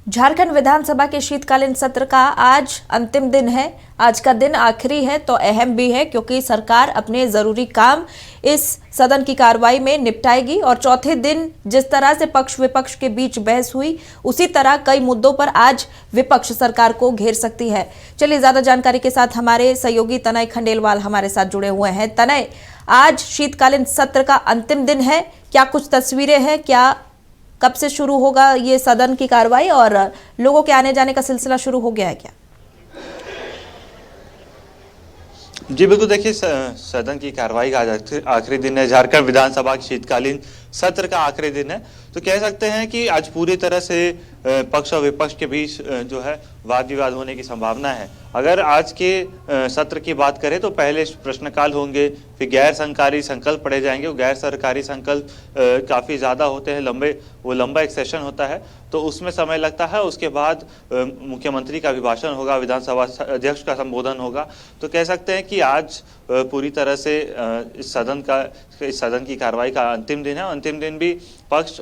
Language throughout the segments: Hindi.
झारखंड विधानसभा के शीतकालीन सत्र का आज अंतिम दिन है। आज का दिन आखिरी है तो अहम भी है क्योंकि सरकार अपने जरूरी काम इस सदन की कार्रवाई में निपटाएगी और चौथे दिन जिस तरह से पक्ष विपक्ष के बीच बहस हुई उसी तरह कई मुद्दों पर आज विपक्ष सरकार को घेर सकती है। चलिए ज्यादा जानकारी के साथ हमारे सहयोगी तनय खंडेलवाल हमारे साथ जुड़े हुए हैं। तनय, आज शीतकालीन सत्र का अंतिम दिन है, क्या कुछ तस्वीरें हैं, क्या कब से शुरू होगा ये सदन की कार्रवाई और लोगों के आने जाने का सिलसिला शुरू हो गया है क्या? जी बिल्कुल, देखिए सदन की कार्रवाई का आज आखिरी दिन है। झारखंड विधानसभा के शीतकालीन सत्र का आखिरी दिन है, तो कह सकते हैं कि आज पूरी तरह से पक्ष और विपक्ष के बीच जो है वाद विवाद होने की संभावना है। अगर आज के सत्र की बात करें तो पहले प्रश्नकाल होंगे, फिर गैर सरकारी संकल्प पढ़े जाएंगे। गैर सरकारी संकल्प काफ़ी ज़्यादा होते हैं, लंबा एक सेशन होता है तो उसमें समय लगता है। उसके बाद मुख्यमंत्री का अभिभाषण होगा, विधानसभा अध्यक्ष का संबोधन होगा। तो कह सकते हैं कि आज पूरी तरह से इस सदन की कार्रवाई का अंतिम दिन है। अंतिम दिन भी पक्ष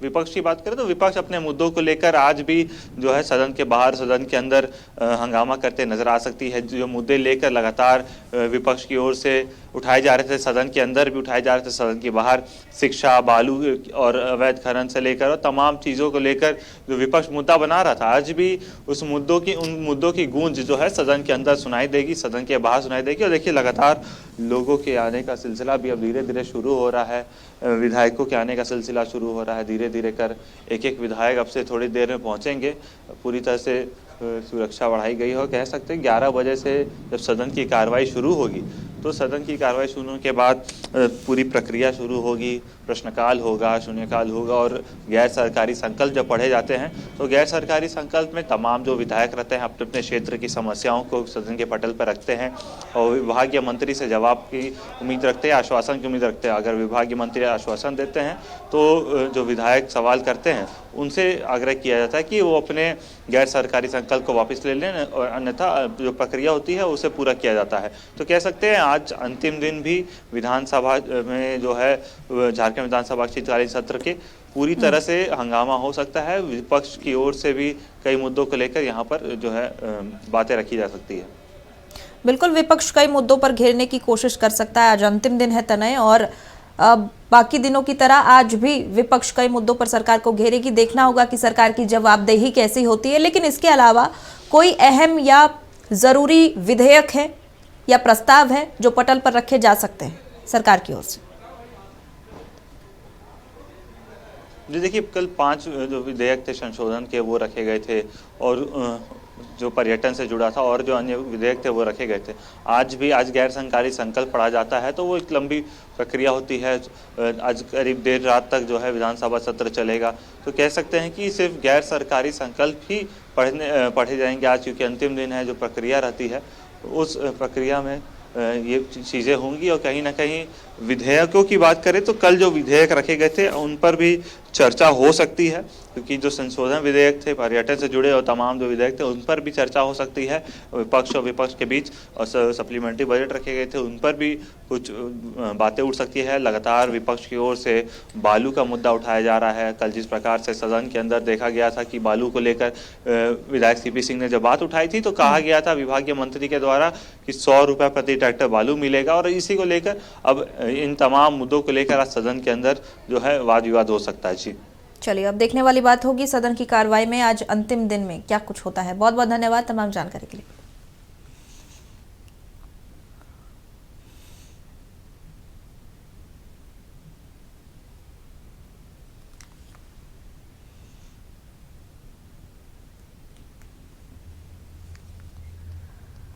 विपक्ष की बात करें तो विपक्ष अपने मुद्दों को लेकर आज भी जो है सदन के बाहर सदन के अंदर हंगामा करते नजर आ सकती है। जो मुद्दे लेकर लगातार विपक्ष की ओर से उठाए जा रहे थे, सदन के अंदर भी उठाए जा रहे थे, सदन के बाहर शिक्षा, बालू और अवैध खनन से लेकर और तमाम चीज़ों को लेकर जो विपक्ष मुद्दा बना रहा था, आज भी उन मुद्दों की गूंज जो है सदन के अंदर सुनाई देगी, सदन के बाहर सुनाई देगी। और देखिए लगातार लोगों के आने का सिलसिला भी अब धीरे धीरे शुरू हो रहा है, विधायकों के आने का सिलसिला शुरू हो रहा है। धीरे धीरे कर एक एक विधायक अब से थोड़ी देर में पहुंचेंगे। पूरी तरह से सुरक्षा बढ़ाई गई हो। कह सकते हैं 11 बजे से जब सदन की कार्रवाई शुरू होगी तो सदन की कार्रवाई शुरू होने के बाद पूरी प्रक्रिया शुरू होगी, प्रश्नकाल होगा, शून्यकाल होगा और गैर सरकारी संकल्प जब पढ़े जाते हैं तो गैर सरकारी संकल्प में तमाम जो विधायक रहते हैं अपने अपने क्षेत्र की समस्याओं को सदन के पटल पर रखते हैं और विभागीय मंत्री से जवाब की उम्मीद रखते हैं, आश्वासन की उम्मीद रखते हैं। अगर विभागीय मंत्री आश्वासन देते हैं तो जो विधायक सवाल करते हैं उनसे आग्रह किया जाता है कि वो अपने गैर सरकारी संकल्प को वापस ले लें और अन्यथा जो प्रक्रिया होती है उसे पूरा किया जाता है। तो कह सकते हैं आज अंतिम दिन भी विधानसभा में जो है झारखंड विधानसभा शीतकालीन सत्र के पूरी तरह से हंगामा हो सकता है। विपक्ष की ओर से भी कई मुद्दों को लेकर यहाँ पर जो है बातें रखी जा सकती है। बिल्कुल, विपक्ष कई मुद्दों पर घेरने की कोशिश कर सकता है। आज अंतिम दिन है तनय, और बाकी दिनों की तरह आज भी विपक्ष कई मुद्दों पर सरकार को घेरेगी। देखना होगा कि सरकार की जवाबदेही कैसी होती है। लेकिन इसके अलावा कोई अहम या जरूरी विधेयक है या प्रस्ताव है जो पटल पर रखे जा सकते हैं सरकार की ओर से? जी देखिए, कल 5 जो विधेयक थे संशोधन के वो रखे गए थे और जो पर्यटन से जुड़ा था और जो अन्य विधेयक थे वो रखे गए थे। आज गैर सरकारी संकल्प पढ़ा जाता है तो वो एक लंबी प्रक्रिया होती है। आज करीब देर रात तक जो है विधानसभा सत्र चलेगा। तो कह सकते हैं कि सिर्फ गैर सरकारी संकल्प ही पढ़े जाएंगे आज, क्योंकि अंतिम दिन है। जो प्रक्रिया रहती है उस प्रक्रिया में ये चीज़ें होंगी। और कहीं ना कहीं विधेयकों की बात करें तो कल जो विधेयक रखे गए थे उन पर भी चर्चा हो सकती है, क्योंकि जो संशोधन विधेयक थे, पर्यटन से जुड़े और तमाम जो विधेयक थे उन पर भी चर्चा हो सकती है पक्ष और विपक्ष के बीच। और सप्लीमेंट्री बजट रखे गए थे उन पर भी कुछ बातें उठ सकती है। लगातार विपक्ष की ओर से बालू का मुद्दा उठाया जा रहा है। कल जिस प्रकार से सदन के अंदर देखा गया था कि बालू को लेकर विधायक सीपी सिंह ने जब बात उठाई थी तो कहा गया था विभागीय मंत्री के द्वारा कि 100 रुपये प्रति ट्रैक्टर बालू मिलेगा। और इसी को लेकर अब इन तमाम मुद्दों को लेकर आज सदन के अंदर जो है वाद विवाद हो सकता है। जी चलिए, अब देखने वाली बात होगी सदन की कार्रवाई में आज अंतिम दिन में क्या कुछ होता है। बहुत बहुत धन्यवाद तमाम जानकारी के लिए।